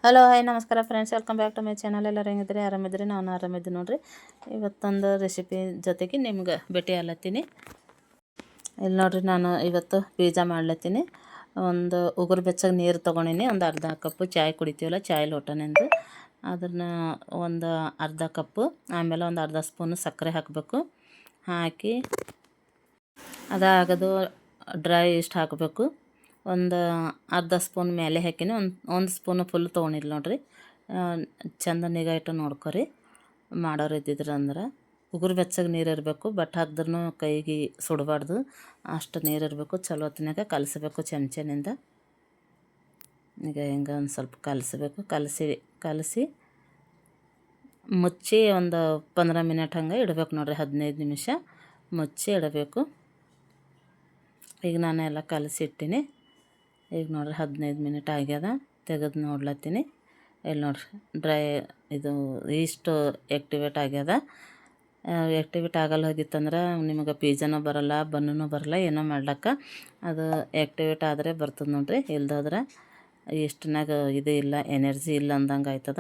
Hello hi ನಮಸ್ಕಾರ friends, welcome back to my channel. ಎಲ್ಲರೂ ಹೆಂಗಿದ್ರಿ? ಆರಾಮಿದ್ರಿ? ನಾನು ಆರಾಮಿದ್ದೀನಿ ನೋಡಿರಿ. ಇವತ್ತೊಂದು ರೆಸಿಪಿ ಜೊತೆಗೆ ನಿಮ್ಗೆ ಭೇಟಿ ಆಗ್ಲತ್ತೀನಿ. ಇಲ್ಲಿ ನೋಡಿರಿ, ನಾನು ಇವತ್ತು ಪಿಜ್ಜಾ ಮಾಡ್ಲತ್ತೀನಿ. ಒಂದು ಉಗುರು ಬೆಚ್ಚಗೆ ನೀರು ತೊಗೊಂಡಿನಿ. ಒಂದು ಅರ್ಧ ಕಪ್ಪು ಚಾಯ್ ಕುಡಿತೀವಲ್ಲ, ಚಾಯ್ ಲೋಟನಿಂದು ಅದನ್ನು ಒಂದು ಅರ್ಧ ಕಪ್ಪು, ಆಮೇಲೆ ಒಂದು ಅರ್ಧ ಸ್ಪೂನು ಸಕ್ಕರೆ ಹಾಕಬೇಕು. ಹಾಕಿ ಅದಾಗೋದು ಡ್ರೈ ಇಷ್ಟು ಹಾಕಬೇಕು. ಒಂದು ಅರ್ಧ ಸ್ಪೂನ್ ಮೇಲೆ ಹಾಕಿನಿ. ಒಂದು ಸ್ಪೂನು ಫುಲ್ ತೊಗೊಂಡಿಲ್ಲ ನೋಡಿರಿ. ಚಂದ ನಿಗಾ ಇಟ್ಟು ನೋಡ್ಕೊರಿ ಮಾಡೋರು ಇದ್ದಿದ್ರು ಅಂದ್ರೆ. ಉಗುರು ಬೆಚ್ಚಗೆ ನೀರು ಇರಬೇಕು, ಬಟ್ ಹಾಕಿದ್ರೂ ಕೈಗೆ ಸುಡಬಾರ್ದು, ಅಷ್ಟು ನೀರು ಇರಬೇಕು. ಚಲೋ ಹೊತ್ತಿನಾಗ ಕಲಸಬೇಕು ಚಮಚನಿಂದ. ಈಗ ಹಿಂಗೆ ಒಂದು ಸ್ವಲ್ಪ ಕಲಸಬೇಕು. ಕಲಸಿ ಮುಚ್ಚಿ ಒಂದು 15 ಮಿನಿಟ್ ಹಂಗೆ ಇಡಬೇಕು ನೋಡಿರಿ. 15 ನಿಮಿಷ ಮುಚ್ಚಿ ಇಡಬೇಕು. ಈಗ ನಾನು ಎಲ್ಲ ಕಲಸಿ ಇಟ್ಟಿನಿ. ಈಗ ನೋಡಿರಿ 15 ಮಿನಿಟ್ ಆಗ್ಯದ. ತೆಗೆದು ನೋಡ್ಲತ್ತೀನಿ. ಇಲ್ಲಿ ನೋಡಿರಿ, ಡ್ರೈ ಇದು ಇಷ್ಟು ಆ್ಯಕ್ಟಿವೇಟ್ ಆಗ್ಯದ. ಆ್ಯಕ್ಟಿವೇಟ್ ಆಗಲ್ಲ ಹೋಗಿತ್ತಂದ್ರೆ ನಿಮಗೆ ಪಿಜ್ಜಾನೂ ಬರೋಲ್ಲ, ಬನ್ನೂ ಬರೋಲ್ಲ, ಏನೋ ಮಾಡ್ಲಿಕ್ಕೆ. ಅದು ಆ್ಯಕ್ಟಿವೇಟ್ ಆದರೆ ಬರ್ತದೆ ನೋಡಿರಿ. ಇಲ್ದಾದ್ರೆ ಇಷ್ಟನಾಗ ಇದು ಇಲ್ಲ, ಎನರ್ಜಿ ಇಲ್ಲ ಅಂದಂಗೆ ಆಯ್ತದ.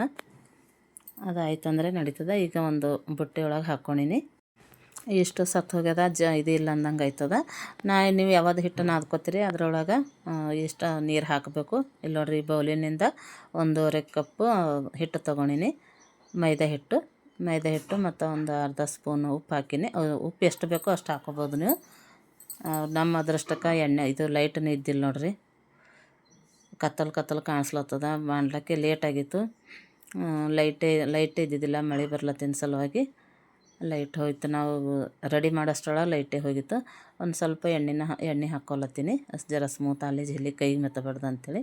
ಅದು ಆಯ್ತಂದರೆ ನಡೀತದೆ. ಈಗ ಒಂದು ಬುಟ್ಟಿ ಒಳಗೆ ಹಾಕ್ಕೊಂಡಿನಿ. ಇಷ್ಟು ಸತ್ತು ಹೋಗ್ಯದ, ಇದು ಇಲ್ಲ ಅಂದಂಗೆ ಆಯ್ತದ. ನೀವು ಯಾವ್ದು ಹಿಟ್ಟು ನಾದ್ಕೋತೀರಿ ಅದ್ರೊಳಗೆ ಇಷ್ಟು ನೀರು ಹಾಕಬೇಕು. ಇಲ್ಲಿ ನೋಡಿರಿ, ಬೌಲಿನಿಂದ 1.5 ಕಪ್ಪು ಹಿಟ್ಟು ತೊಗೊಂಡಿನಿ. ಮೈದಾ ಹಿಟ್ಟು ಮತ್ತು ಒಂದು ಅರ್ಧ ಸ್ಪೂನು ಉಪ್ಪು ಹಾಕಿನಿ. ಉಪ್ಪು ಎಷ್ಟು ಬೇಕೋ ಅಷ್ಟು ಹಾಕೋಬೋದು ನೀವು. ನಮ್ಮ ಅದೃಷ್ಟಕ್ಕೆ ಎಣ್ಣೆ ಇದು ಲೈಟನ್ನು ಇದ್ದಿಲ್ಲ ನೋಡಿರಿ. ಕತ್ತಲು ಕಾಣಿಸ್ಲತ್ತದ. ಮಾಡ್ಲಿಕ್ಕೆ ಲೇಟಾಗಿತ್ತು. ಲೈಟ್ ಇದ್ದಿದ್ದಿಲ್ಲ, ಮಳೆ ಬರ್ಲತ್ತಿನ ಸಲುವಾಗಿ ಲೈಟ್ ಹೋಯ್ತು. ನಾವು ರೆಡಿ ಮಾಡೋಷ್ಟರೊಳಗೆ ಲೈಟೇ ಹೋಗಿತ್ತು. ಒಂದು ಸ್ವಲ್ಪ ಎಣ್ಣೆ ಹಾಕ್ಕೊಳತ್ತೀನಿ, ಜರ ಸ್ಮೂತ್ ಅಲ್ಲಿ ಜಲ್ಲಿ ಕೈಗೆ ಮೆತ್ತಬಾರ್ದು ಅಂಥೇಳಿ.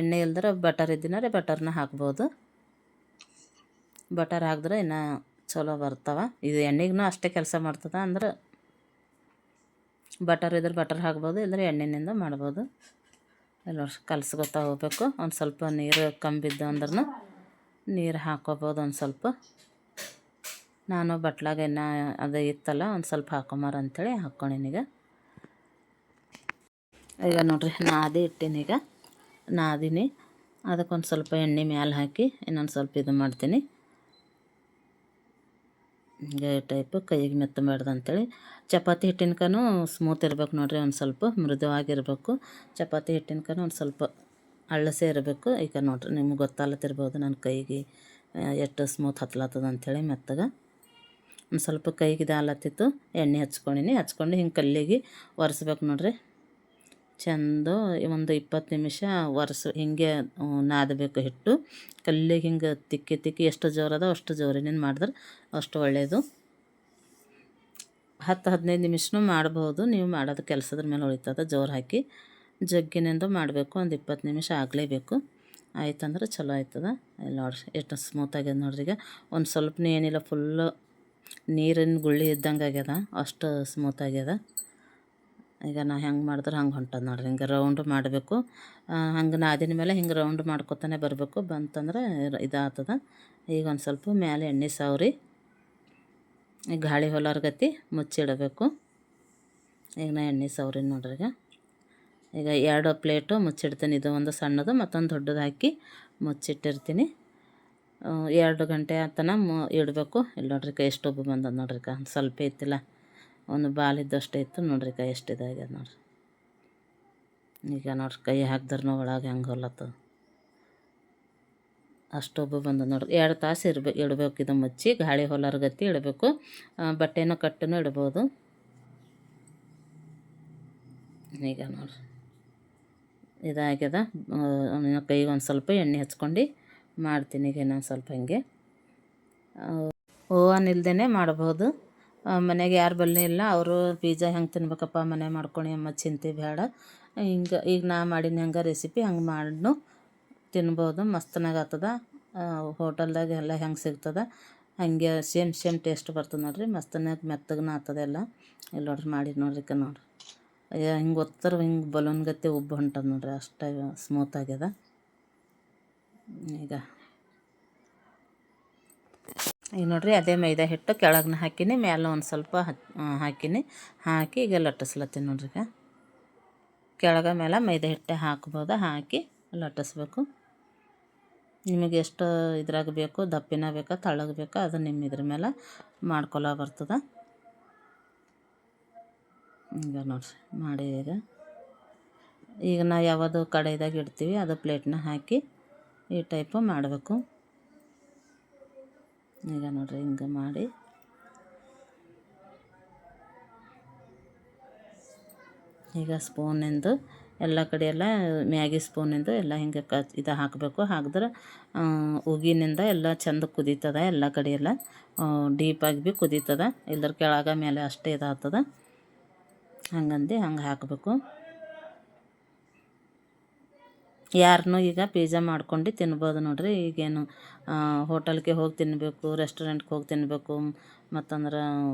ಎಣ್ಣೆ ಇಲ್ದ್ರೆ ಬಟರ್ ಇದ್ದಿನಾರೆ ಬಟರ್ನ ಹಾಕ್ಬೋದು. ಬಟರ್ ಹಾಕಿದ್ರೆ ಇನ್ನೂ ಚಲೋ ಬರ್ತಾವೆ. ಇದು ಎಣ್ಣೆಗೂ ಅಷ್ಟೇ ಕೆಲಸ ಮಾಡ್ತದೆ. ಅಂದ್ರೆ ಬಟರ್ ಇದ್ರೆ ಬಟರ್ ಹಾಕ್ಬೋದು, ಇಲ್ಲದ್ರೆ ಎಣ್ಣೆನಿಂದ ಮಾಡ್ಬೋದು. ಎಲ್ಲ ಕಲಸ್ಕೊತಾ ಹೋಗ್ಬೇಕು. ಒಂದು ಸ್ವಲ್ಪ ನೀರು ಕಂಬಿದ್ದು ಅಂದ್ರೆ ನೀರು ಹಾಕ್ಕೋಬೋದು. ಒಂದು ಸ್ವಲ್ಪ ನಾನು ಬಟ್ಲಾಗ ಇನ್ನೂ ಅದು ಇತ್ತಲ್ಲ, ಒಂದು ಸ್ವಲ್ಪ ಹಾಕೊಂಬಾರ ಅಂಥೇಳಿ ಹಾಕ್ಕೊಂಡಿನೀಗ. ಈಗ ನೋಡಿರಿ, ಇಟ್ಟೀನೀಗ ನಾದಿನಿ. ಅದಕ್ಕೊಂದು ಸ್ವಲ್ಪ ಎಣ್ಣೆ ಮ್ಯಾಲೆ ಹಾಕಿ ಇನ್ನೊಂದು ಸ್ವಲ್ಪ ಇದು ಮಾಡ್ತೀನಿ. ಹಿಂಗೆ ಟೈಪು ಕೈಗೆ ಮೆತ್ತಬಾರ್ದು ಅಂಥೇಳಿ. ಚಪಾತಿ ಹಿಟ್ಟಿನ್ಕೂ ಸ್ಮೂತ್ ಇರ್ಬೇಕು ನೋಡಿರಿ, ಒಂದು ಸ್ವಲ್ಪ ಮೃದುವಾಗಿರಬೇಕು. ಚಪಾತಿ ಹಿಟ್ಟಿನ್ಕೂ ಒಂದು ಸ್ವಲ್ಪ ಅಳ್ಳಸೆ ಇರಬೇಕು. ಈಗ ನೋಡಿರಿ, ನಿಮ್ಗೆ ಗೊತ್ತಾಗ್ಲತ್ತಿರ್ಬೋದು ನನ್ನ ಕೈಗೆ ಎಷ್ಟು ಸ್ಮೂತ್ ಹತ್ಲತ್ತದ ಅಂಥೇಳಿ ಮೆತ್ತಗೆ. ಒಂದು ಸ್ವಲ್ಪ ಕೈಗೆ ಇದಾಲತ್ತಿತ್ತು. ಎಣ್ಣೆ ಹಚ್ಕೊಂಡು ಹಿಂಗೆ ಕಲ್ಲಿಗೆ ಒರೆಸ್ಬೇಕು ನೋಡಿರಿ. ಚೆಂದ ಒಂದು 20 ನಿಮಿಷ ಹಿಂಗೆ ನಾದಬೇಕು ಹಿಟ್ಟು. ಕಲ್ಲಿಗೆ ಹಿಂಗೆ ತಿಕ್ಕಿ ಎಷ್ಟು ಜೋರದ ಅಷ್ಟು ಜೋರಿನಿಂದ ಮಾಡಿದ್ರೆ ಅಷ್ಟು ಒಳ್ಳೆಯದು. 10-15 ನಿಮಿಷನೂ ಮಾಡ್ಬೋದು. ನೀವು ಮಾಡೋದು ಕೆಲಸದ್ರ ಮೇಲೆ ಉಳಿತದ. ಜೋರು ಹಾಕಿ ಜಗ್ಗಿನಿಂದ ಮಾಡಬೇಕು. ಒಂದು 20 ನಿಮಿಷ ಆಗಲೇಬೇಕು. ಆಯ್ತಂದ್ರೆ ಚಲೋ ಆಯ್ತದ. ಇಲ್ಲಿ ನೋಡಿರಿ, ಎಷ್ಟು ಸ್ಮೂತಾಗ್ಯದ ನೋಡ್ರಿ. ಈಗ ಒಂದು ಸ್ವಲ್ಪನೂ ಏನಿಲ್ಲ, ಫುಲ್ಲು ನೀರಿನ ಗುಳ್ಳಿ ಇದ್ದಂಗೆ ಆಗ್ಯದ, ಅಷ್ಟು ಸ್ಮೂತ್ ಆಗ್ಯದ. ಈಗ ನಾ ಹೆಂಗೆ ಮಾಡಿದ್ರೆ ಹಂಗೆ ಹೊಂಟದ ನೋಡಿರಿ. ಹಿಂಗೆ ರೌಂಡ್ ಮಾಡಬೇಕು. ಹಂಗೆ ನಾದಿನ ಮೇಲೆ ಹಿಂಗೆ ರೌಂಡ್ ಮಾಡ್ಕೊತಾನೆ ಬರಬೇಕು. ಬಂತಂದ್ರೆ ಇದಾಗ್ತದ. ಈಗ ಒಂದು ಸ್ವಲ್ಪ ಮೇಲೆ ಎಣ್ಣೆ ಸವರಿ ಗಾಳಿ ಹೊಲರ್ಗತಿ ಮುಚ್ಚಿಡಬೇಕು. ಈಗ ನಾ ಎಣ್ಣೆ ಸವರಿ ನೋಡ್ರಿ. ಈಗ 2 ಪ್ಲೇಟು ಮುಚ್ಚಿಡ್ತೀನಿ. ಇದು ಒಂದು ಸಣ್ಣದು ಮತ್ತೊಂದು ದೊಡ್ಡದು ಹಾಕಿ ಮುಚ್ಚಿಟ್ಟಿರ್ತೀನಿ. 2 ಗಂಟೆ ಆತನ ಇಡಬೇಕು. ಇಲ್ಲಿ ನೋಡ್ರಿ, ಎಷ್ಟು ಉಬ್ಬು ಬಂದದ ನೋಡ್ರಿ. ಸ್ವಲ್ಪ ಇತ್ತಿಲ್ಲ, ಒಂದು ಬಾಲಿದ್ದಷ್ಟು ಇತ್ತು ನೋಡ್ರಿ. ಎಷ್ಟು ಇದಾಗ್ಯದ ನೋಡ್ರಿ. ಈಗ ನೋಡ್ರಿ, ಕೈ ಹಾಕಿದ್ರೂ ಒಳಗೆ ಹೆಂಗೆ ಹೊಲತ್ತದ, ಅಷ್ಟು ಉಬ್ಬು ಬಂದದ ನೋಡ್ರಿ. 2 ತಾಸು ಇಡಬೇಕು. ಇದು ಮುಚ್ಚಿ ಗಾಳಿ ಹೊಲರ್ಗತಿ ಇಡಬೇಕು. ಬಟ್ಟೆನೂ ಕಟ್ಟನೂ ಇಡ್ಬೋದು. ಈಗ ನೋಡ್ರಿ, ಇದಾಗ್ಯದ. ಕೈಗೆ ಒಂದು ಸ್ವಲ್ಪ ಎಣ್ಣೆ ಹಚ್ಕೊಂಡು ಮಾಡ್ತೀನಿ. ಈಗ ಇನ್ನೊಂದು ಸ್ವಲ್ಪ ಹಿಂಗೆ ಓವನ್ ಇಲ್ದೇ ಮಾಡ್ಬೋದು. ಮನೆಗೆ ಯಾರು ಬಲ್ಲಿ ಇಲ್ಲ, ಅವರು ಪಿಜ್ಜಾ ಹೆಂಗೆ ತಿನ್ಬೇಕಪ್ಪ ಮನೆ ಮಾಡ್ಕೊಂಡು ಅಮ್ಮ ಚಿಂತೆ ಬೇಡ. ಈಗ ನಾ ಮಾಡಿನ ಹೆಂಗೆ ರೆಸಿಪಿ ಹಂಗೆ ಮಾಡಿನೂ ತಿನ್ಬೋದು. ಮಸ್ತನಾಗ ಆಗ್ತದ. ಹೋಟೆಲ್ದಾಗ ಎಲ್ಲ ಹೆಂಗೆ ಸಿಗ್ತದೆ ಹಾಗೆ ಸೇಮ್ ಟೇಸ್ಟ್ ಬರ್ತದೆ ನೋಡಿರಿ. ಮಸ್ತನಾಗ ಮೆತ್ತಗೂ ಆಗ್ತದೆ ಎಲ್ಲ. ಇಲ್ಲಿ ನೋಡ್ರಿ, ಮಾಡಿ ನೋಡ್ರಿ. ನೋಡ್ರಿ, ಹಿಂಗೆ ಒತ್ತರ ಹಿಂಗೆ ಬಲೂನ್ ಗತಿ ಉಬ್ಬು ಹೊಂಟದ ನೋಡ್ರಿ. ಅಷ್ಟು ಸ್ಮೂತ್ ಆಗ್ಯದ. ಈಗ ನೋಡ್ರಿ, ಅದೇ ಮೈದಾ ಹಿಟ್ಟು ಕೆಳಗೆ ಹಾಕಿನಿ, ಮೇಲೆ ಒಂದು ಸ್ವಲ್ಪ ಹಾಕಿ ಈಗ ಲಟ್ಟಿಸ್ಲತ್ತೀನಿ ನೋಡ್ರಿ. ಈಗ ಕೆಳಗೆ ಮೇಲೆ ಮೈದಾ ಹಿಟ್ಟೆ ಹಾಕ್ಬೋದು. ಹಾಕಿ ಲಟ್ಟಿಸ್ಬೇಕು. ನಿಮಗೆ ಎಷ್ಟು ಇದ್ರಾಗ ಬೇಕು, ದಪ್ಪಿನ ಬೇಕಾ ತಳ್ಳಗೆ ಬೇಕಾ ಅದು ನಿಮ್ಮ ಇದ್ರ ಮೇಲೆ ಮಾಡ್ಕೊಳ ಬರ್ತದೆ. ಈಗ ನೋಡಿರಿ ಮಾಡಿ ಈಗ ನಾವು ಯಾವುದು ಕಡೆದಾಗ ಇಡ್ತೀವಿ ಅದು ಪ್ಲೇಟ್ನ ಹಾಕಿ ಈ ಟೈಪು ಮಾಡಬೇಕು. ಈಗ ನೋಡಿರಿ ಹಿಂಗೆ ಮಾಡಿ ಈಗ ಸ್ಪೂನಿಂದು ಎಲ್ಲ ಕಡೆ ಎಲ್ಲ ಮ್ಯಾಗಿ ಸ್ಪೂನಿಂದು ಎಲ್ಲ ಹಿಂಗೆ ಇದು ಹಾಕಬೇಕು. ಹಾಕಿದ್ರೆ ಉಗಿನಿಂದ ಎಲ್ಲ ಚೆಂದ ಕುದೀತದ, ಎಲ್ಲ ಕಡೆ ಎಲ್ಲ ಡೀಪಾಗಿ ಭೀ ಕುದೀತದ, ಇಲ್ದ್ರ ಕೆಳಗೆ ಮೇಲೆ ಅಷ್ಟೇ ಇದಾಗ್ತದೆ. ಹಂಗಂದು ಹಂಗೆ ಹಾಕಬೇಕು. ಯಾರನ್ನೂ ಈಗ ಪಿಜ್ಜಾ ಮಾಡ್ಕೊಂಡು ತಿನ್ಬೋದು ನೋಡಿರಿ. ಈಗೇನು ಹೋಟೆಲ್ಗೆ ಹೋಗಿ ತಿನ್ನಬೇಕು, ರೆಸ್ಟೋರೆಂಟ್ಗೆ ಹೋಗಿ ತಿನ್ನಬೇಕು, ಮತ್ತಂದ್ರೆ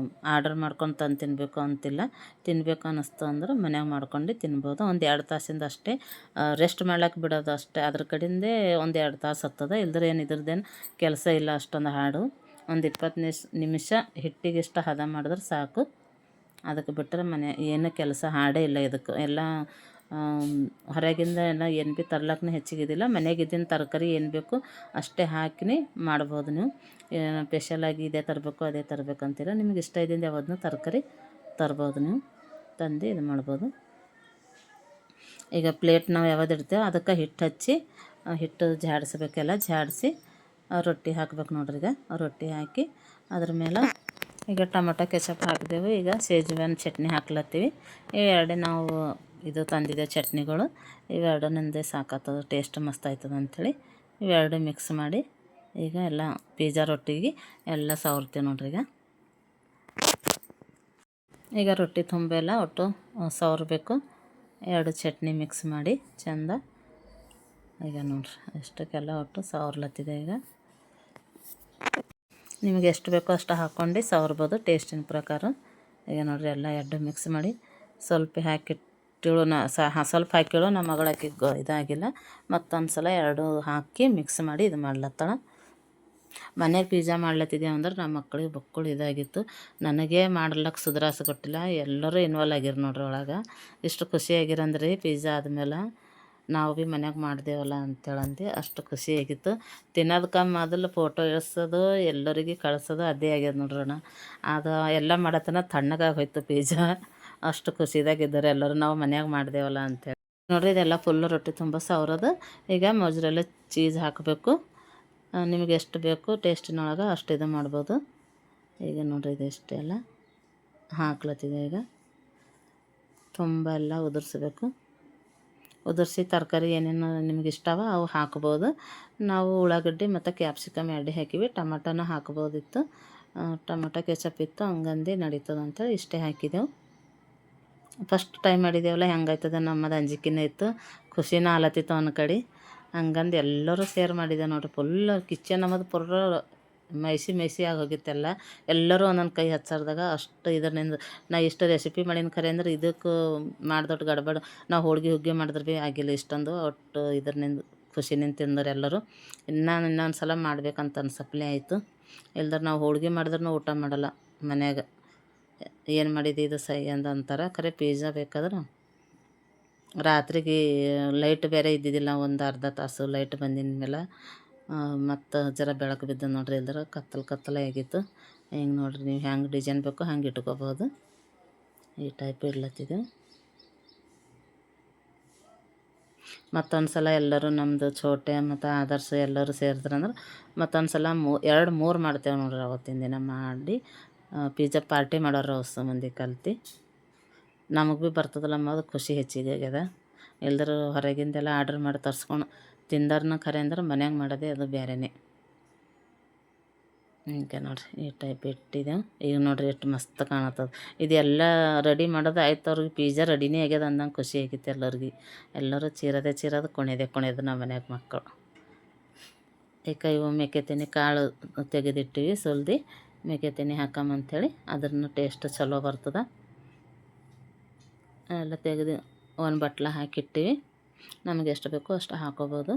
ಆರ್ಡರ್ ಮಾಡ್ಕೊಂಡು ತಂದು ತಿನ್ನಬೇಕು ಅಂತಿಲ್ಲ. ತಿನ್ಬೇಕು ಅನ್ನಿಸ್ತು ಅಂದ್ರೆ ಮನ್ಯಾಗ ಮಾಡ್ಕೊಂಡು ತಿನ್ಬೋದು. ಒಂದು 2 ತಾಸಿಂದ ಅಷ್ಟೇ ರೆಸ್ಟ್ ಮಾಡ್ಲಿಕ್ಕೆ ಬಿಡೋದು ಅಷ್ಟೇ. ಅದ್ರ ಕಡೆಯಿಂದೇ ಒಂದು 2 ತಾಸು ಹತ್ತದ. ಇಲ್ದ್ರೆ ಏನು ಇದ್ರದ್ದೇನು ಕೆಲಸ ಇಲ್ಲ ಅಷ್ಟೊಂದು ಹಾಡು. ಒಂದು 20 ನಿಮಿಷ ಹಿಟ್ಟಿಗೆ ಇಷ್ಟ ಹದ ಮಾಡಿದ್ರೆ ಸಾಕು. ಅದಕ್ಕೆ ಬಿಟ್ಟರೆ ಮನೆ ಏನು ಕೆಲಸ ಹಾಡೇ ಇಲ್ಲ ಇದಕ್ಕೆ. ಎಲ್ಲ ಹೊರಗಿಂದ ಎಲ್ಲ ಏನು ಭೀ ತರ್ಲಕ್ಕೂ ಹೆಚ್ಚಿಗಿದಿಲ್ಲ. ಮನೆಗಿದ್ದಿನ ತರಕಾರಿ ಏನು ಬೇಕು ಅಷ್ಟೇ ಹಾಕಿ ಮಾಡ್ಬೋದು ನೀವು. ಸ್ಪೆಷಲಾಗಿ ಇದೇ ತರಬೇಕು ಅದೇ ತರಬೇಕಂತಿಲ್ಲ. ನಿಮ್ಗೆ ಇಷ್ಟ ಇದ್ದಿಂದ ಯಾವ್ದನ್ನೂ ತರಕಾರಿ ತರ್ಬೋದು ನೀವು, ತಂದು ಇದು ಮಾಡ್ಬೋದು. ಈಗ ಪ್ಲೇಟ್ ನಾವು ಯಾವ್ದು ಇಡ್ತೇವೆ ಅದಕ್ಕೆ ಹಿಟ್ಟು ಹಚ್ಚಿ ಹಿಟ್ಟು ಜಾಡಿಸ್ಬೇಕೆಲ್ಲ, ಜಾಡಿಸಿ ರೊಟ್ಟಿ ಹಾಕ್ಬೇಕು ನೋಡ್ರಿ. ಈಗ ರೊಟ್ಟಿ ಹಾಕಿ ಅದ್ರ ಮೇಲೆ ಈಗ ಟೊಮೊಟೊ ಕೆಚಪ್ ಹಾಕಿದೆವು. ಈಗ ಸೇಜ್ವಾನ್ ಚಟ್ನಿ ಹಾಕ್ಲತ್ತೀವಿ. ಇವೆರಡೇ ನಾವು ಇದು ತಂದಿದ್ದೆ ಚಟ್ನಿಗಳು. ಇವೆರಡನಿಂದೇ ಸಾಕಾಗ್ತದೆ, ಟೇಸ್ಟ್ ಮಸ್ತ್ ಆಯ್ತದೆ ಅಂಥೇಳಿ ಇವೆರಡು ಮಿಕ್ಸ್ ಮಾಡಿ ಈಗ ಎಲ್ಲ ಪಿಜ್ಜಾ ರೊಟ್ಟಿಗೆ ಎಲ್ಲ ಸವರ್ತೀವಿ ನೋಡ್ರಿ. ಈಗ ರೊಟ್ಟಿ ತುಂಬೆಲ್ಲ ಒಟ್ಟು ಸವರಬೇಕು. 2 ಚಟ್ನಿ ಮಿಕ್ಸ್ ಮಾಡಿ ಚೆಂದ. ಈಗ ನೋಡ್ರಿ ಅಷ್ಟಕ್ಕೆಲ್ಲ ಒಟ್ಟು ಸವರ್ಲತ್ತಿದೆ. ಈಗ ನಿಮಗೆ ಎಷ್ಟು ಬೇಕೋ ಅಷ್ಟು ಹಾಕ್ಕೊಂಡು ಸವರ್ಬೋದು ಟೇಸ್ಟಿನ ಪ್ರಕಾರ. ಈಗ ನೋಡಿರಿ ಎಲ್ಲ 2 ಮಿಕ್ಸ್ ಮಾಡಿ ಸ್ವಲ್ಪ ಹಾಕಿಟ್ಟಿಳು. ಸ್ವಲ್ಪ ಹಾಕಿಳು. ನಮ್ಮ ಮಗಳಾಕಿ ಇದಾಗಿಲ್ಲ, ಮತ್ತೊಂದು ಸಲ 2 ಹಾಕಿ ಮಿಕ್ಸ್ ಮಾಡಿ ಇದು ಮಾಡ್ಲತ್ತಾಳ. ಮನೆಗೆ ಪಿಜ್ಜಾ ಮಾಡ್ಲತ್ತಿದ್ದೇವೆ ಅಂದ್ರೆ ನಮ್ಮ ಮಕ್ಕಳಿಗೆ ಬಕ್ಕಳು ಇದಾಗಿತ್ತು. ನನಗೆ ಮಾಡ್ಲಿಕ್ಕೆ ಸುಧಾರಿಸ ಕೊಟ್ಟಿಲ್ಲ. ಎಲ್ಲರೂ ಇನ್ವಾಲ್ವ್ ಆಗಿರು ನೋಡ್ರಿ ಒಳಗೆ. ಇಷ್ಟು ಖುಷಿಯಾಗಿರಂದ್ರಿ ಪಿಜ್ಜಾ ಆದಮೇಲೆ ನಾವು ಭೀ ಮನ್ಯಾಗ ಮಾಡ್ದೇವಲ್ಲ ಅಂತೇಳಂದು ಅಷ್ಟು ಖುಷಿಯಾಗಿತ್ತು. ತಿನ್ನೋದಕ್ಕೆ ಮೊದಲು ಫೋಟೋ ಇಳಿಸೋದು ಎಲ್ಲರಿಗೆ ಕಳ್ಸೋದು ಅದೇ ಆಗ್ಯದ ನೋಡ್ರಣ. ಅದು ಎಲ್ಲ ಮಾಡತ್ತನ ತಣ್ಣಗಾಗಿ ಹೋಯ್ತು ಪಿಜ್ಜಾ. ಅಷ್ಟು ಖುಷಿದಾಗಿದ್ದಾರೆ ಎಲ್ಲರೂ, ನಾವು ಮನ್ಯಾಗ ಮಾಡ್ದೇವಲ್ಲ ಅಂತೇಳಿ ನೋಡ್ರಿ. ಇದೆಲ್ಲ ಫುಲ್ಲು ರೊಟ್ಟಿ ತುಂಬ ಸವರೋದು. ಈಗ ಮೊಜ್ರೆಲ್ಲ ಚೀಸ್ ಹಾಕಬೇಕು. ನಿಮಗೆ ಎಷ್ಟು ಬೇಕು ಟೇಸ್ಟಿನೊಳಗೆ ಅಷ್ಟು ಇದು ಮಾಡ್ಬೋದು. ಈಗ ನೋಡ್ರಿ ಇದೆಷ್ಟೆಲ್ಲ ಹಾಕ್ಲತ್ತಿದೆ. ಈಗ ತುಂಬ ಎಲ್ಲ ಉದುರಿಸ್ಬೇಕು. ಉದುರಿಸಿ ತರಕಾರಿ ಏನೇನು ನಿಮ್ಗೆ ಇಷ್ಟವ ಅವು ಹಾಕ್ಬೋದು. ನಾವು ಉಳ್ಳಾಗಡ್ಡಿ ಮತ್ತು ಕ್ಯಾಪ್ಸಿಕಮ್ ಎಡ್ಡೆ ಹಾಕಿವಿ. ಟೊಮಟೊನ ಹಾಕ್ಬೋದಿತ್ತು, ಟೊಮಟೊ ಕೆಚಪ್ ಇತ್ತು, ಹಂಗಂದು ನಡೀತದೆ ಅಂತೇಳಿ ಇಷ್ಟೇ ಹಾಕಿದೆವು. ಫಸ್ಟ್ ಟೈಮ್ ಮಾಡಿದ್ದೇವಲ್ಲ ಹೆಂಗಾಯ್ತದೆ ನಮ್ಮದು ಅಂಜಿಕೆನೇ ಇತ್ತು, ಖುಷಿನ ಆಲತ್ತಿತ್ತು ಒಂದು ಕಡೆ. ಹಂಗಂದು ಎಲ್ಲರೂ ಶೇರ್ ಮಾಡಿದೆ ನೋಡ್ರಿ. ಫುಲ್ ಕಿಚನ್ ನಮ್ಮದು ಪುರ್ರ ಮೈಸಿ ಆಗೋಗಿತ್ತೆಲ್ಲ. ಎಲ್ಲರೂ ಒಂದೊಂದು ಕೈ ಹಚ್ಚಾರ್ದಾಗ ಅಷ್ಟು ಇದರಿಂದ ನಾ ಇಷ್ಟು ರೆಸಿಪಿ ಮಾಡೀನಿ. ಖರೆ ಅಂದ್ರೆ ಇದಕ್ಕೆ ಮಾಡ್ದೊಟ್ಟು ಗಡ್ಬಡ್ ನಾವು ಹೋಳ್ಗೆ ಹುಗ್ಗಿ ಮಾಡಿದ್ರೆ ಭೀ ಆಗಿಲ್ಲ ಇಷ್ಟೊಂದು. ಒಟ್ಟು ಇದ್ರನಿಂದ ಖುಷಿನಿಂದ ತಿಂದರು ಎಲ್ಲರೂ. ಇನ್ನೊಂದು ಸಲ ಮಾಡ್ಬೇಕಂತ ಅನ್ಸಪ್ಲೆ ಆಯಿತು. ಇಲ್ದ್ರೆ ನಾವು ಹೋಳ್ಗೆ ಮಾಡಿದ್ರೂ ಊಟ ಮಾಡಲ್ಲ ಮನ್ಯಾಗ. ಏನು ಮಾಡಿದ್ದು ಇದು ಸೈ ಅಂತಾರೆ. ಖರೆ ಪಿಜ್ಜಾ ಬೇಕಾದ್ರೆ ರಾತ್ರಿಗೆ ಲೈಟ್ ಬೇರೆ ಇದ್ದಿದ್ದಿಲ್ಲ. ಒಂದು ಅರ್ಧ ತಾಸು ಲೈಟ್ ಬಂದಿನ ಮೇಲೆ ಮತ್ತು ಜರ ಬೆಳಕು ಬಿದ್ದು ನೋಡ್ರಿ. ಇಲ್ದ್ರೆ ಕತ್ತಲೆ ಆಗಿತ್ತು. ಹಿಂಗೆ ನೋಡ್ರಿ, ನೀವು ಹೆಂಗೆ ಡಿಸೈನ್ ಬೇಕೋ ಹಂಗೆ ಇಟ್ಕೋಬೋದು. ಈ ಟೈಪ್ ಇಡ್ಲತ್ತಿದೆ. ಮತ್ತೊಂದು ಸಲ ಎಲ್ಲರೂ ನಮ್ಮದು ಛೋಟೆ ಮತ್ತು ಆದರ್ಶ ಎಲ್ಲರೂ ಸೇರಿದ್ರಂದ್ರೆ ಮತ್ತೊಂದು ಸಲ 2-3 ಮಾಡ್ತೇವೆ ನೋಡ್ರಿ. ಅವತ್ತಿನ ದಿನ ಮಾಡಿ ಪಿಜ್ಜಾ ಪಾರ್ಟಿ ಮಾಡೋರು ಹೊಸ ಮಂದಿ ಕಲ್ತು ನಮಗೆ ಭೀ ಬರ್ತದಲ್ಲ ಅನ್ನೋದು ಖುಷಿ ಹೆಚ್ಚಿಗೆ ಆಗ್ಯದ. ಇಲ್ದ್ರೆ ಹೊರಗಿಂದೆಲ್ಲ ಆರ್ಡ್ರ್ ಮಾಡಿ ತರ್ಸ್ಕೊಂಡು ತಿಂದಾರನ ಖರೆ ಅಂದ್ರೆ ಮನ್ಯಾಗ ಮಾಡೋದೇ ಅದು ಬೇರೆನೇ. ಹಿಂಗೆ ನೋಡ್ರಿ ಈ ಟೈಪ್ ಇಟ್ಟಿದೆ. ಈಗ ನೋಡ್ರಿ ಎಷ್ಟು ಮಸ್ತ್ ಕಾಣತ್ತದ. ಇದೆಲ್ಲ ರೆಡಿ ಮಾಡೋದು ಆಯ್ತು. ಅವ್ರಿಗೆ ಪಿಜ್ಜಾ ರೆಡಿನೇ ಆಗ್ಯದ ಅಂದಂಗೆ ಖುಷಿ ಆಗಿತ್ತು ಎಲ್ಲರಿಗೆ. ಎಲ್ಲರೂ ಚೀರೋದು ಕುಣಿಯೋದು ನಮ್ಮ ಮನ್ಯಾಗ ಮಕ್ಕಳು. ಈಗ ಇವು ಮೇಕೆತಿನಿ ಕಾಳು ತೆಗೆದಿಟ್ಟಿವಿ, ಸುಲ್ದು ಮೇಕೆತಿನಿ ಹಾಕಂಬಂಥೇಳಿ. ಅದ್ರನ್ನು ಟೇಸ್ಟ್ ಚಲೋ ಬರ್ತದೆ. ಎಲ್ಲ ತೆಗೆದು ಒಂದು ಬಟ್ಲ ಹಾಕಿಟ್ಟಿವಿ. ನಮಗೆ ಎಷ್ಟು ಬೇಕೋ ಅಷ್ಟು ಹಾಕೋಬೋದು.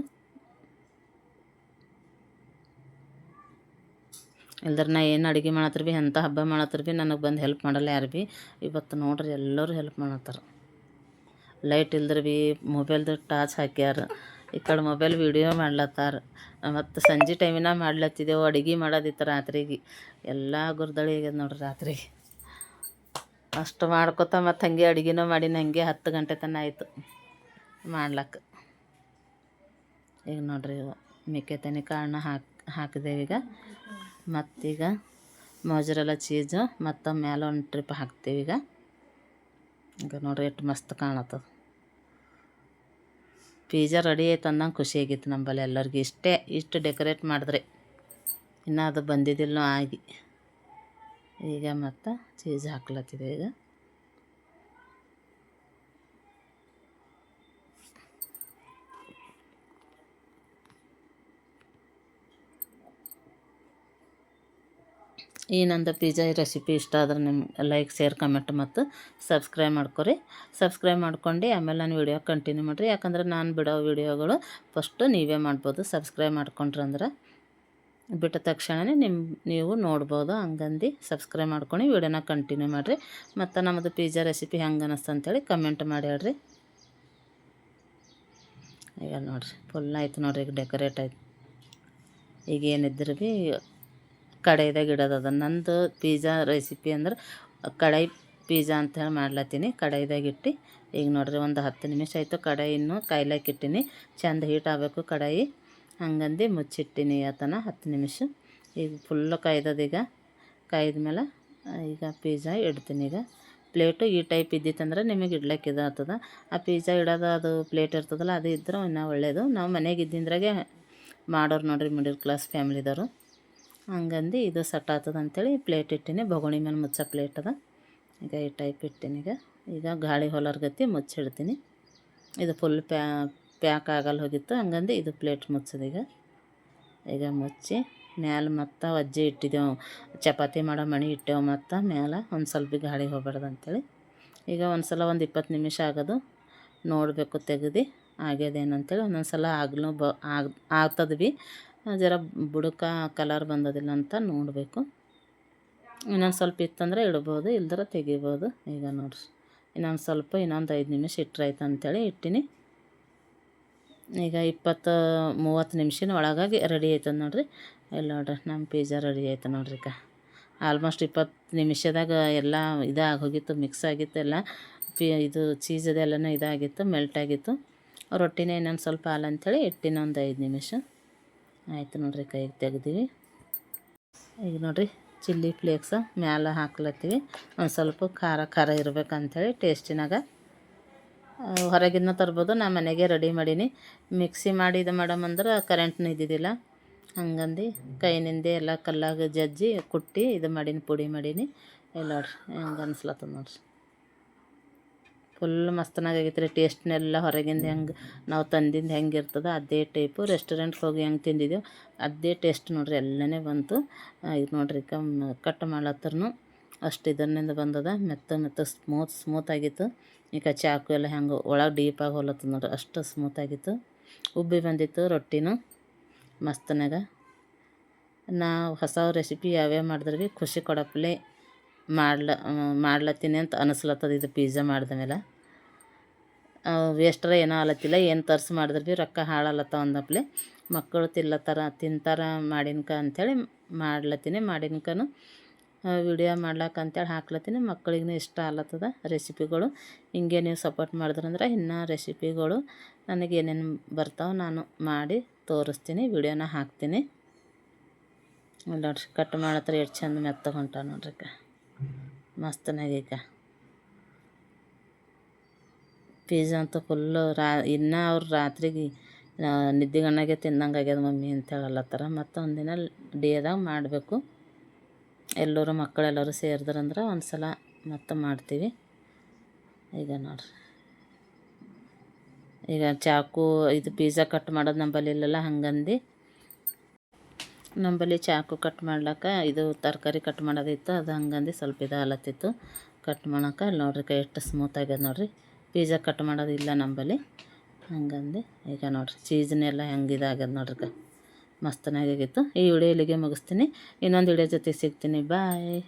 ಇಲ್ದ್ರೆ ನಾ ಏನು ಅಡುಗೆ ಮಾಡತ್ರ ಭೀ ಎಂಥ ಹಬ್ಬ ಮಾಡತ್ರ ಭೀ ನನಗೆ ಬಂದು ಹೆಲ್ಪ್ ಮಾಡಲ್ಲ ಯಾರು ಭೀ. ಇವತ್ತು ನೋಡ್ರಿ ಎಲ್ಲರೂ ಹೆಲ್ಪ್ ಮಾಡತ್ತಾರ. ಲೈಟ್ ಇಲ್ದ್ರೆ ಭೀ ಮೊಬೈಲ್ದು ಟಾರ್ಚ್ ಹಾಕ್ಯಾರ. ಈ ಕಡೆ ಮೊಬೈಲ್ ವೀಡಿಯೋ ಮಾಡ್ಲತ್ತಾರ. ಮತ್ತು ಸಂಜೆ ಟೈಮಿನ ಮಾಡ್ಲತ್ತಿದ್ದೆವು, ಅಡುಗೆ ಮಾಡೋದಿತ್ತು ರಾತ್ರಿಗೆ. ಎಲ್ಲ ಗುರ್ದಳಿ ಆಗ್ಯದ ನೋಡ್ರಿ ರಾತ್ರಿಗೆ. ಅಷ್ಟು ಮಾಡ್ಕೊತ ಮತ್ತು ಹಾಗೆ ಅಡುಗೆನೂ ಮಾಡಿನ ಹಾಗೆ 10 ಗಂಟೆ ತನಕ ಆಯಿತು ಮಾಡ್ಲಕ್ಕ. ಈಗ ನೋಡ್ರಿ ಮೆಕ್ಕೆತೆನೆ ಕಾಳನ್ನ ಹಾಕಿದೇವೀಗ. ಮತ್ತೀಗ ಮೊಜರೆಲ್ಲ ಚೀಸು ಮತ್ತು ಮೇಲೆ ಒಂದು ಟ್ರಿಪ್ ಹಾಕ್ತೀವೀಗ. ಈಗ ನೋಡ್ರಿ ಎಷ್ಟು ಮಸ್ತ್ ಕಾಣತ್ತದ. ಪಿಜ್ಜಾ ರೆಡಿ ಆಯ್ತು ಅಂದಂಗೆ ಖುಷಿಯಾಗಿತ್ತು ನಂಬಲ್ಲಿ ಎಲ್ಲರಿಗೂ. ಇಷ್ಟು ಡೆಕೋರೇಟ್ ಮಾಡಿದ್ರೆ ಇನ್ನೂ ಅದು ಬಂದಿದ್ದಿಲ್ಲ ಆಗಿ. ಈಗ ಮತ್ತು ಚೀಸ್ ಹಾಕ್ಲತ್ತಿದೆ ಈಗ. ಈ ನಂದು ಪಿಜ್ಜಾ ರೆಸಿಪಿ ಇಷ್ಟ ಆದ್ರೆ ನಿಮ್ಗೆ ಲೈಕ್, ಶೇರ್, ಕಮೆಂಟ್ ಮತ್ತು ಸಬ್ಸ್ಕ್ರೈಬ್ ಮಾಡ್ಕೊರಿ. ಸಬ್ಸ್ಕ್ರೈಬ್ ಮಾಡ್ಕೊಂಡು ಆಮೇಲೆ ನಾನು ವೀಡಿಯೋ ಕಂಟಿನ್ಯೂ ಮಾಡಿರಿ. ಯಾಕಂದ್ರೆ ನಾನು ಬಿಡೋ ವೀಡಿಯೋಗಳು ಫಸ್ಟು ನೀವೇ ಮಾಡ್ಬೋದು. ಸಬ್ಸ್ಕ್ರೈಬ್ ಮಾಡ್ಕೊಂಡ್ರಂದ್ರೆ ಬಿಟ್ಟ ತಕ್ಷಣವೇ ನೀವು ನೋಡ್ಬೋದು. ಹಂಗಂದು ಸಬ್ಸ್ಕ್ರೈಬ್ ಮಾಡ್ಕೊಂಡು ವೀಡಿಯೋನ ಕಂಟಿನ್ಯೂ ಮಾಡಿರಿ. ಮತ್ತು ನಮ್ಮದು ಪಿಜ್ಜಾ ರೆಸಿಪಿ ಹೆಂಗೆ ಅನ್ನಿಸ್ತು ಅಂತೇಳಿ ಕಮೆಂಟ್ ಮಾಡಿ ಹೇಳ್ರಿ. ಈಗ ನೋಡಿರಿ ಫುಲ್ ಆಯ್ತು ನೋಡಿರಿ. ಈಗ ಡೆಕೋರೇಟ್ ಆಯ್ತು. ಈಗ ಏನಿದ್ರು ಭೀ ಕಡಾಯಿದಾಗ ಇಡೋದದ. ನಂದು ಪಿಜ್ಜಾ ರೆಸಿಪಿ ಅಂದ್ರೆ ಕಡಾಯಿ ಪಿಜ್ಜಾ ಅಂತ ಹೇಳಿ ಮಾಡ್ಲತ್ತೀನಿ. ಕಡಾಯಿದಾಗ ಇಟ್ಟು ಈಗ ನೋಡ್ರಿ ಒಂದು 10 ನಿಮಿಷ ಆಯಿತು. ಕಡಾಯಿ ಇನ್ನೂ ಕಾಯ್ಲಾಕ ಇಟ್ಟಿನಿ. ಚೆಂದ ಹೀಟ್ ಆಗಬೇಕು ಕಡಾಯಿ. ಹಂಗಂದು ಮುಚ್ಚಿಟ್ಟಿನಿ ಆತನ 10 ನಿಮಿಷ. ಈಗ ಫುಲ್ಲು ಕಾಯ್ದದೀಗ. ಕಾಯ್ದ ಮೇಲೆ ಈಗ ಪಿಜ್ಜಾ ಇಡ್ತೀನಿ. ಈಗ ಪ್ಲೇಟು ಈ ಟೈಪ್ ಇದ್ದಿತ್ತಂದ್ರೆ ನಿಮಗೆ ಇಡ್ಲಿಕ್ಕೆ ಇದು ಆಗ್ತದೆ. ಆ ಪಿಜ್ಜಾ ಇಡೋದು ಅದು ಪ್ಲೇಟ್ ಇರ್ತದಲ್ಲ, ಅದು ಇದ್ರೆ ಇನ್ನೂ ಒಳ್ಳೆಯದು. ನಾವು ಮನೆಗೆ ಇದ್ದಿಂದ್ರಾಗೆ ಮಾಡೋರು ನೋಡ್ರಿ, ಮಿಡಲ್ ಕ್ಲಾಸ್ ಫ್ಯಾಮಿಲಿದವರು. ಹಂಗಂದು ಇದು ಸೆಟ್ ಆಗ್ತದೆ ಅಂಥೇಳಿ ಪ್ಲೇಟ್ ಇಟ್ಟಿನಿ. ಬೊಗಣಿ ಮೇಲೆ ಮುಚ್ಚೋ ಪ್ಲೇಟ್ ಅದ. ಈಗ ಈ ಟೈಪ್ ಇಟ್ಟಿನಿ. ಈಗ ಗಾಳಿ ಹೊಲರ್ಗತಿ ಮುಚ್ಚಿಡ್ತೀನಿ. ಇದು ಫುಲ್ ಪ್ಯಾಕ್ ಆಗಲ್ಲ ಹೋಗಿತ್ತು. ಹಂಗಂದು ಇದು ಪ್ಲೇಟ್ ಮುಚ್ಚೋದೀಗ. ಈಗ ಮುಚ್ಚಿ ಮ್ಯಾಲೆ ಮತ್ತು ವಜ್ಜೆ ಇಟ್ಟಿದ್ದೆವು, ಚಪಾತಿ ಮಾಡೋ ಮಣಿ ಇಟ್ಟೆವು. ಮತ್ತು ಮ್ಯಾಲೆ ಒಂದು ಸ್ವಲ್ಪ ಗಾಳಿ ಹೋಗ್ಬಾರ್ದು ಅಂಥೇಳಿ ಈಗ ಒಂದು ಸಲ ಒಂದು 20 ನಿಮಿಷ ಆಗೋದು ನೋಡಬೇಕು ತೆಗೆದು ಆಗ್ಯದೇನಂತೇಳಿ. ಒಂದೊಂದು ಸಲ ಆಗ್ತದೆ ಭೀ ಜರ ಬುಡಕ ಕಲರ್ ಬಂದದಿಲ್ಲ ಅಂತ ನೋಡಬೇಕು. ಇನ್ನೊಂದು ಸ್ವಲ್ಪ ಇತ್ತಂದ್ರೆ ಇಡ್ಬೋದು, ಇಲ್ದ್ರೆ ತೆಗಿಬೋದು. ಈಗ ನೋಡ್ರಿ ಇನ್ನೊಂದು 5 ನಿಮಿಷ ಇಟ್ಟರಾಯ್ತು ಅಂಥೇಳಿ ಇಟ್ಟಿನಿ. ಈಗ 20-30 ನಿಮಿಷದ ಒಳಗಾಗಿ ರೆಡಿ ಆಯ್ತದ ನೋಡ್ರಿ. ಇಲ್ಲಿ ನೋಡ್ರಿ ನಮ್ಮ ಪಿಜ್ಜಾ ರೆಡಿ ಆಯ್ತು ನೋಡ್ರಿ. ಈಗ ಆಲ್ಮೋಸ್ಟ್ 20 ನಿಮಿಷದಾಗ ಎಲ್ಲ ಇದಾಗಿ ಹೋಗಿತ್ತು, ಮಿಕ್ಸ್ ಆಗಿತ್ತು ಎಲ್ಲ. ಇದು ಚೀಸ್ ಅದೆಲ್ಲನೂ ಇದಾಗಿತ್ತು, ಮೆಲ್ಟ್ ಆಗಿತ್ತು. ರೊಟ್ಟಿನೇ ಇನ್ನೊಂದು ಸ್ವಲ್ಪ ಹಾಲು ಅಂಥೇಳಿ ಇಟ್ಟಿನ ಒಂದು 5 ನಿಮಿಷ ಆಯಿತು ನೋಡ್ರಿ. ಕೈಗೆ ತೆಗ್ದೀವಿ. ಈಗ ನೋಡ್ರಿ ಚಿಲ್ಲಿ ಫ್ಲೇಕ್ಸ ಮ್ಯಾಲೆ ಹಾಕ್ಲತ್ತೀವಿ. ಒಂದು ಸ್ವಲ್ಪ ಖಾರ ಇರ್ಬೇಕಂಥೇಳಿ ಟೇಸ್ಟಿನಾಗ. ಹೊರಗಿನ ತರ್ಬೋದು, ನಾ ಮನೆಗೆ ರೆಡಿ ಮಾಡೀನಿ. ಮಿಕ್ಸಿ ಮಾಡಿ ಇದು ಮಾಡಮಂದ್ರೆ ಕರೆಂಟ್ನೂ ಇದ್ದಿದ್ದಿಲ್ಲ. ಹಂಗಂದು ಕೈನಿಂದೆ ಎಲ್ಲ ಕಲ್ಲಾಗ ಜಜ್ಜಿ ಕುಟ್ಟಿ ಇದು ಮಾಡೀನಿ, ಪುಡಿ ಮಾಡೀನಿ. ಇಲ್ಲ ನೋಡ್ರಿ ಹೆಂಗೆ ಅನ್ಸ್ಲತ್ತದ ನೋಡ್ರಿ. ಫುಲ್ ಮಸ್ತನಾಗೈತೆ ರೀ. ಟೇಸ್ಟ್ನೆಲ್ಲ ಹೊರಗಿಂದ ಹೆಂಗೆ ನಾವು ತಂದಿಂದ ಹೆಂಗೆ ಇರ್ತದೆ ಅದೇ ಟೈಪು. ರೆಸ್ಟೋರೆಂಟ್ಗೆ ಹೋಗಿ ಹೆಂಗೆ ತಿಂದಿದ್ದೆವು ಅದೇ ಟೇಸ್ಟ್ ನೋಡ್ರಿ. ಎಲ್ಲನೇ ಬಂತು. ಇದು ನೋಡ್ರಿ ಕಟ್ ಮಾಡ್ಲತ್ತರ್ನು ಅಷ್ಟು ಇದರಿಂದ ಬಂದದ. ಮೆತ್ತ ಸ್ಮೂತ್ ಆಗಿತ್ತು. ಈಗ ಚಾಕು ಎಲ್ಲ ಹೆಂಗೆ ಒಳಗೆ ಡೀಪಾಗಿ ಹೊಲತ್ತದ ನೋಡ್ರಿ, ಅಷ್ಟು ಸ್ಮೂತಾಗಿತ್ತು. ಉಬ್ಬಿ ಬಂದಿತ್ತು ರೊಟ್ಟಿನೂ ಮಸ್ತನಾಗ. ನಾವು ಹೊಸ ರೆಸಿಪಿ ಯಾವ್ಯಾವ ಮಾಡಿದ್ರೆ ಭೀ ಖುಷಿ ಕೊಡಪ್ಲೆ ಮಾಡ್ಲತ್ತೀನಿ ಅಂತ ಅನಿಸ್ಲತ್ತದ. ಇದು ಪಿಜ್ಜಾ ಮಾಡಿದ ಮೇಲೆ ವೇಸ್ಟ್ರ ಏನೋ ಆಲತ್ತಿಲ್ಲ. ಏನು ತರ್ಸಿ ಮಾಡಿದ್ರೆ ಭೀ ರೊಕ್ಕ ಹಾಳಾಲತ್ತವ ಅಂದಪ್ಲೆ. ಮಕ್ಕಳು ತಿಂತಾರ ಮಾಡಿನ್ಕ ಅಂಥೇಳಿ ಮಾಡ್ಲತ್ತೀನಿ. ಮಾಡಿನ್ಕನು ವಿಡಿಯೋ ಮಾಡ್ಲಕ್ಕಂತೇಳಿ ಹಾಕ್ಲತ್ತೀನಿ. ಮಕ್ಕಳಿಗೂ ಇಷ್ಟ ಆಗ್ಲತ್ತದ ರೆಸಿಪಿಗಳು. ಹಿಂಗೆ ನೀವು ಸಪೋರ್ಟ್ ಮಾಡಿದ್ರಂದ್ರೆ ಇನ್ನೂ ರೆಸಿಪಿಗಳು ನನಗೆ ಏನೇನು ಬರ್ತಾವೆ ನಾನು ಮಾಡಿ ತೋರಿಸ್ತೀನಿ, ವಿಡಿಯೋನ ಹಾಕ್ತೀನಿ. ನೋಡ್ರಿ ಕಟ್ ಮಾಡತ್ರ ಎಷ್ಟು ಚಂದ ಮೆತ್ತಗೆ ಹೊಂಟ ನೋಡ್ರಿ. ಮಸ್ತನಾಗೀಗ ಪಿಜ್ಜಾ ಅಂತೂ ಫುಲ್ಲು ಇನ್ನೂ ಅವ್ರು ರಾತ್ರಿಗೆ ನಿದ್ದೆಗಣ್ಣಾಗೆ ತಿಂದಂಗೆ ಆಗ್ಯದ ಮಮ್ಮಿ ಅಂತ ಹೇಳಲ್ಲತ್ತಾರ. ಮತ್ತು ಒಂದಿನ ಡೇದಾಗ ಮಾಡಬೇಕು. ಎಲ್ಲರೂ ಮಕ್ಕಳೆಲ್ಲರೂ ಸೇರಿದ್ರಂದ್ರೆ ಒಂದು ಸಲ ಮತ್ತೆ ಮಾಡ್ತೀವಿ. ಈಗ ನೋಡ್ರಿ ಈಗ ಚಾಕು ಇದು ಪಿಜ್ಜಾ ಕಟ್ ಮಾಡೋದು ನಂಬಲ್ಲಿ ಇಲ್ಲಲ್ಲ. ಹಂಗಂದು ನಂಬಲ್ಲಿ ಚಾಕು ಕಟ್ ಮಾಡ್ಲಿಕ್ಕೆ ಇದು ತರಕಾರಿ ಕಟ್ ಮಾಡೋದಿತ್ತು. ಅದು ಹಂಗಂದು ಸ್ವಲ್ಪ ಇದು ಆಲತ್ತಿತ್ತು ಕಟ್ ಮಾಡೋಕೆ. ಅಲ್ಲಿ ನೋಡ್ರಿ ಕೈ ಎಷ್ಟು ಸ್ಮೂತ್ ಆಗ್ಯದ ನೋಡ್ರಿ. ಪಿಜ್ಜಾ ಕಟ್ ಮಾಡೋದಿಲ್ಲ ನಂಬಲ್ಲಿ. ಹಂಗಂದು ಈಗ ನೋಡ್ರಿ ಚೀಸ್ನೆಲ್ಲ ಹೆಂಗೆ ಇದಾಗ್ಯದ ನೋಡ್ರಿ. ಮಸ್ತನಾಗಿತ್ತು. ಈ ವಿಡಿಯೋ ಇಲ್ಲಿಗೆ ಮುಗಿಸ್ತೀನಿ. ಇನ್ನೊಂದು ವಿಡಿಯೋ ಜೊತೆ ಸಿಗ್ತೀನಿ. ಬಾಯ್.